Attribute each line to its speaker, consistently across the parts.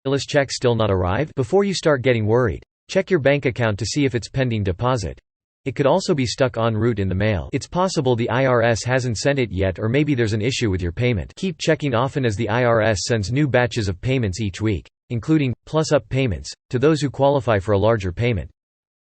Speaker 1: stimulus check still not arrived? Before you start getting worried, check your bank account to see if it's pending deposit. It could also be stuck en route in the mail. It's possible the IRS hasn't sent it yet, or maybe there's an issue with your payment. Keep checking often as the IRS sends new batches of payments each week, including plus-up payments, to those who qualify for a larger payment.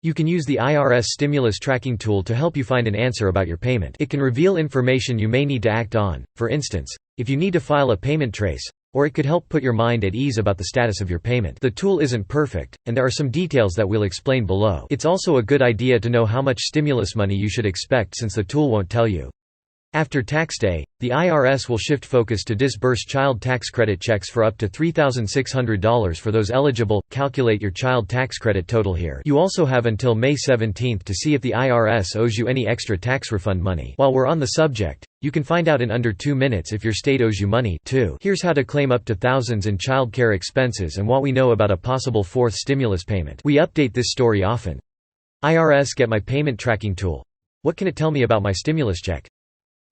Speaker 1: You can use the IRS stimulus tracking tool to help you find an answer about your payment. It can reveal information you may need to act on, for instance, if you need to file a payment trace, or it could help put your mind at ease about the status of your payment. The tool isn't perfect, and there are some details that we'll explain below. It's also a good idea to know how much stimulus money you should expect, since the tool won't tell you. After tax day, the IRS will shift focus to disburse child tax credit checks for up to $3,600 for those eligible. Calculate your child tax credit total here. You also have until May 17 to see if the IRS owes you any extra tax refund money. While we're on the subject, you can find out in under 2 minutes if your state owes you money, too. Here's how to claim up to thousands in child care expenses and what we know about a possible fourth stimulus payment. We update this story often. IRS Get My Payment Tracking Tool. What can it tell me about my stimulus check?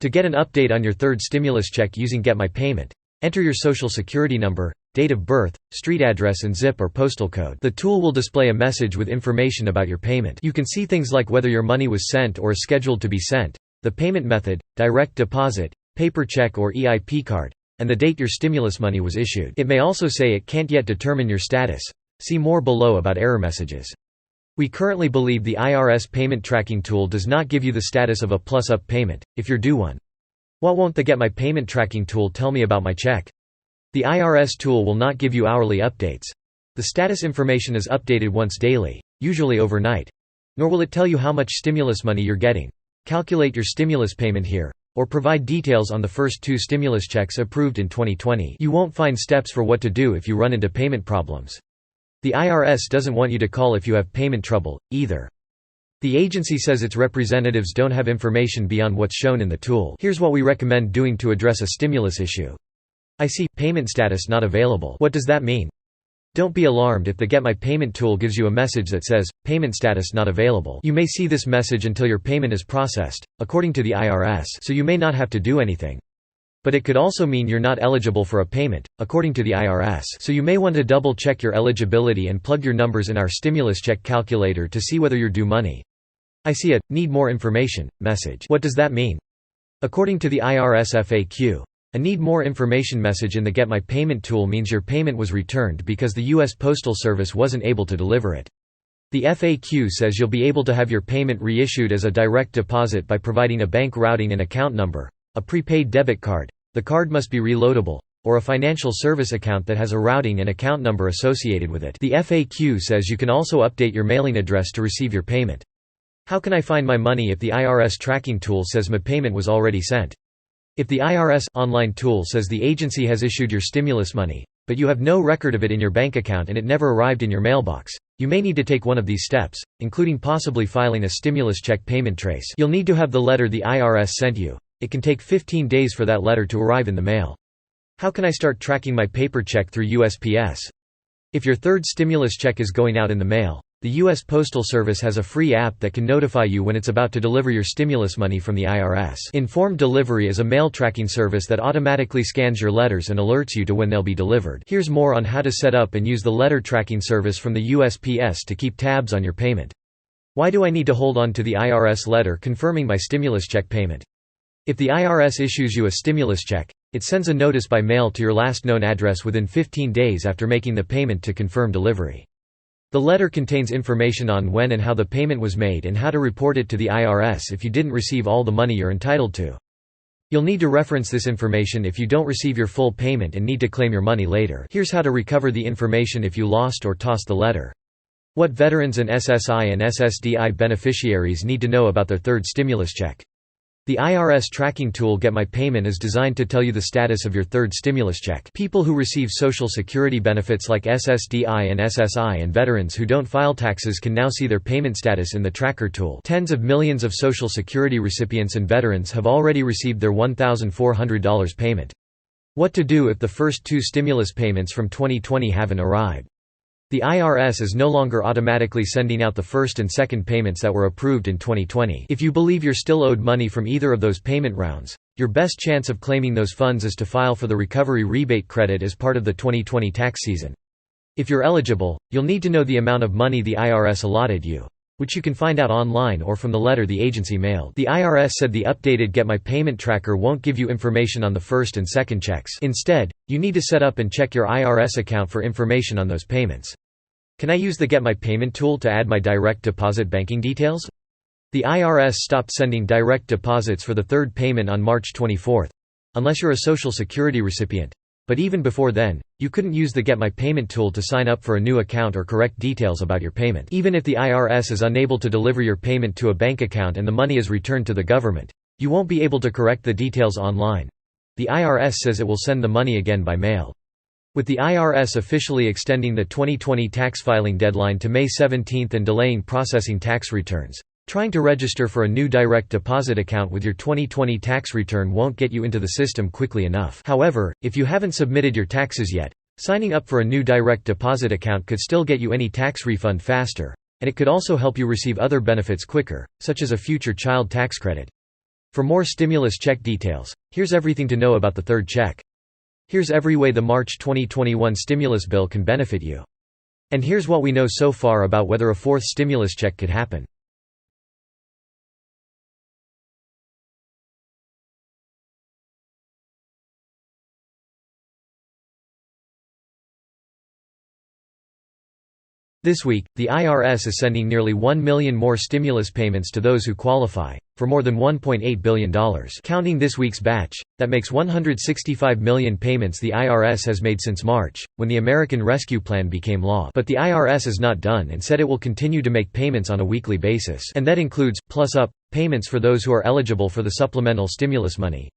Speaker 1: To get an update on your third stimulus check using Get My Payment, enter your social security number, date of birth, street address and zip or postal code. The tool will display a message with information about your payment. You can see things like whether your money was sent or is scheduled to be sent, the payment method, direct deposit, paper check or EIP card, and the date your stimulus money was issued. It may also say it can't yet determine your status. See more below about error messages. We currently believe the IRS payment tracking tool does not give you the status of a plus-up payment, if you're due one. What won't the Get My Payment Tracking tool tell me about my check? The IRS tool will not give you hourly updates. The status information is updated once daily, usually overnight. Nor will it tell you how much stimulus money you're getting. Calculate your stimulus payment here, or provide details on the first 2 stimulus checks approved in 2020. You won't find steps for what to do if you run into payment problems. The IRS doesn't want you to call if you have payment trouble, either. The agency says its representatives don't have information beyond what's shown in the tool. Here's what we recommend doing to address a stimulus issue. I see payment status not available. What does that mean? Don't be alarmed if the Get My Payment tool gives you a message that says, payment status not available. You may see this message until your payment is processed, according to the IRS, so you may not have to do anything. But it could also mean you're not eligible for a payment, according to the IRS. So you may want to double-check your eligibility and plug your numbers in our stimulus check calculator to see whether you're due money. I see a "Need more information" message. What does that mean? According to the IRS FAQ, a "Need more information" message in the Get My Payment tool means your payment was returned because the U.S. Postal Service wasn't able to deliver it. The FAQ says you'll be able to have your payment reissued as a direct deposit by providing a bank routing and account number, a prepaid debit card, the card must be reloadable, or a financial service account that has a routing and account number associated with it. The FAQ says you can also update your mailing address to receive your payment. How can I find my money if the IRS tracking tool says my payment was already sent? If the IRS online tool says the agency has issued your stimulus money, but you have no record of it in your bank account and it never arrived in your mailbox, you may need to take one of these steps, including possibly filing a stimulus check payment trace. You'll need to have the letter the IRS sent you. It can take 15 days for that letter to arrive in the mail. How can I start tracking my paper check through USPS? If your third stimulus check is going out in the mail, the U.S. Postal Service has a free app that can notify you when it's about to deliver your stimulus money from the IRS. Informed Delivery is a mail tracking service that automatically scans your letters and alerts you to when they'll be delivered. Here's more on how to set up and use the letter tracking service from the USPS to keep tabs on your payment. Why do I need to hold on to the IRS letter confirming my stimulus check payment? If the IRS issues you a stimulus check, it sends a notice by mail to your last known address within 15 days after making the payment to confirm delivery. The letter contains information on when and how the payment was made and how to report it to the IRS if you didn't receive all the money you're entitled to. You'll need to reference this information if you don't receive your full payment and need to claim your money later. Here's how to recover the information if you lost or tossed the letter. What veterans and SSI and SSDI beneficiaries need to know about their third stimulus check. The IRS tracking tool Get My Payment is designed to tell you the status of your third stimulus check. People who receive Social Security benefits like SSDI and SSI and veterans who don't file taxes can now see their payment status in the tracker tool. Tens of millions of Social Security recipients and veterans have already received their $1,400 payment. What to do if the first 2 stimulus payments from 2020 haven't arrived? The IRS is no longer automatically sending out the first and second payments that were approved in 2020. If you believe you're still owed money from either of those payment rounds, your best chance of claiming those funds is to file for the recovery rebate credit as part of the 2020 tax season. If you're eligible, you'll need to know the amount of money the IRS allotted you, which you can find out online or from the letter the agency mailed. The IRS said the updated Get My Payment Tracker won't give you information on the first and second checks. Instead, you need to set up and check your IRS account for information on those payments. Can I use the Get My Payment tool to add my direct deposit banking details? The IRS stopped sending direct deposits for the third payment on March 24, unless you're a Social Security recipient. But even before then, you couldn't use the Get My Payment tool to sign up for a new account or correct details about your payment. Even if the IRS is unable to deliver your payment to a bank account and the money is returned to the government, you won't be able to correct the details online. The IRS says it will send the money again by mail. With the IRS officially extending the 2020 tax filing deadline to May 17 and delaying processing tax returns, trying to register for a new direct deposit account with your 2020 tax return won't get you into the system quickly enough. However, if you haven't submitted your taxes yet, signing up for a new direct deposit account could still get you any tax refund faster, and it could also help you receive other benefits quicker, such as a future child tax credit. For more stimulus check details, here's everything to know about the third check. Here's every way the March 2021 stimulus bill can benefit you. And here's what we know so far about whether a fourth stimulus check could happen. This week, the IRS is sending nearly 1 million more stimulus payments to those who qualify, for more than $1.8 billion. Counting this week's batch, that makes 165 million payments the IRS has made since March, when the American Rescue Plan became law. But the IRS is not done and said it will continue to make payments on a weekly basis. And that includes, plus-up, payments for those who are eligible for the supplemental stimulus money.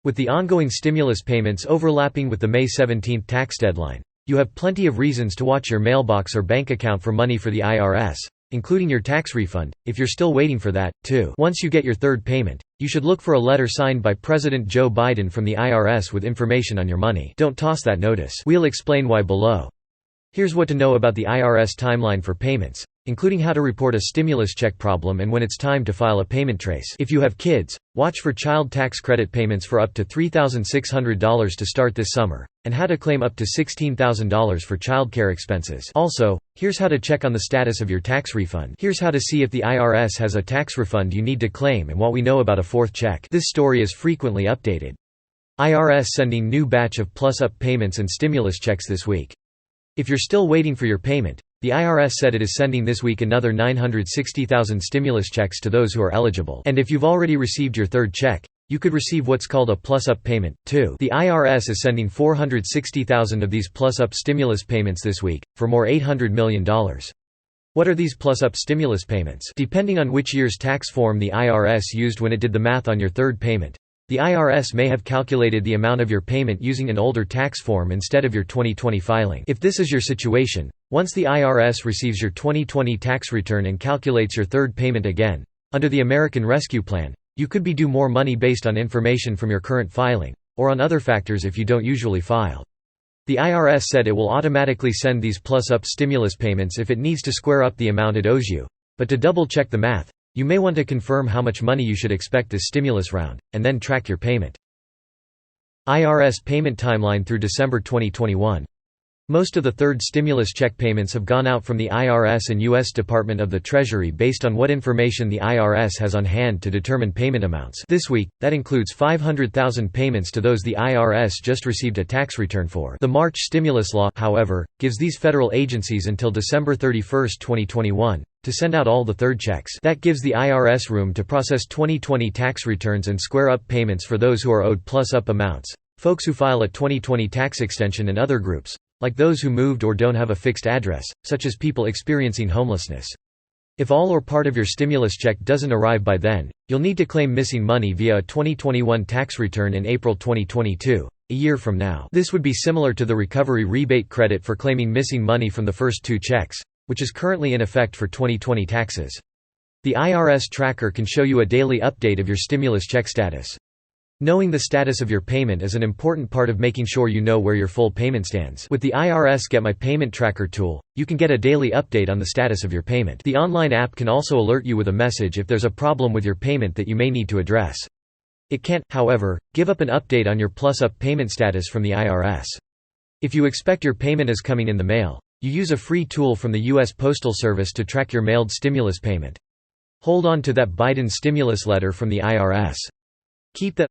Speaker 1: With the ongoing stimulus payments overlapping with the May 17 tax deadline, you have plenty of reasons to watch your mailbox or bank account for money for the IRS, including your tax refund, if you're still waiting for that, too. Once you get your third payment, you should look for a letter signed by President Joe Biden from the IRS with information on your money. Don't toss that notice. We'll explain why below. Here's what to know about the IRS timeline for payments, including how to report a stimulus check problem and when it's time to file a payment trace. If you have kids, watch for child tax credit payments for up to $3,600 to start this summer, and how to claim up to $16,000 for childcare expenses. Also, here's how to check on the status of your tax refund. Here's how to see if the IRS has a tax refund you need to claim and what we know about a fourth check. This story is frequently updated. IRS sending new batch of plus-up payments and stimulus checks this week. If you're still waiting for your payment, the IRS said it is sending this week another 960,000 stimulus checks to those who are eligible. And if you've already received your third check, you could receive what's called a plus-up payment, too. The IRS is sending 460,000 of these plus-up stimulus payments this week, for more $800 million. What are these plus-up stimulus payments? Depending on which year's tax form the IRS used when it did the math on your third payment, the IRS may have calculated the amount of your payment using an older tax form instead of your 2020 filing. If this is your situation, once the IRS receives your 2020 tax return and calculates your third payment again, under the American Rescue Plan, you could be due more money based on information from your current filing, or on other factors if you don't usually file. The IRS said it will automatically send these plus-up stimulus payments if it needs to square up the amount it owes you. But to double-check the math, you may want to confirm how much money you should expect this stimulus round, and then track your payment. IRS payment timeline through December 2021. Most of the third stimulus check payments have gone out from the IRS and U.S. Department of the Treasury based on what information the IRS has on hand to determine payment amounts. This week, that includes 500,000 payments to those the IRS just received a tax return for. The March stimulus law, however, gives these federal agencies until December 31, 2021, to send out all the third checks. That gives the IRS room to process 2020 tax returns and square up payments for those who are owed plus-up amounts, folks who file a 2020 tax extension and other groups, like those who moved or don't have a fixed address, such as people experiencing homelessness. If all or part of your stimulus check doesn't arrive by then, you'll need to claim missing money via a 2021 tax return in April 2022, a year from now. This would be similar to the recovery rebate credit for claiming missing money from the first two checks, which is currently in effect for 2020 taxes. The IRS tracker can show you a daily update of your stimulus check status. Knowing the status of your payment is an important part of making sure you know where your full payment stands. With the IRS Get My Payment Tracker tool, you can get a daily update on the status of your payment. The online app can also alert you with a message if there's a problem with your payment that you may need to address. It can't, however, give up an update on your plus-up payment status from the IRS. If you expect your payment is coming in the mail, You use a free tool from the U.S. Postal Service to track your mailed stimulus payment. Hold on to that Biden stimulus letter from the IRS. Keep that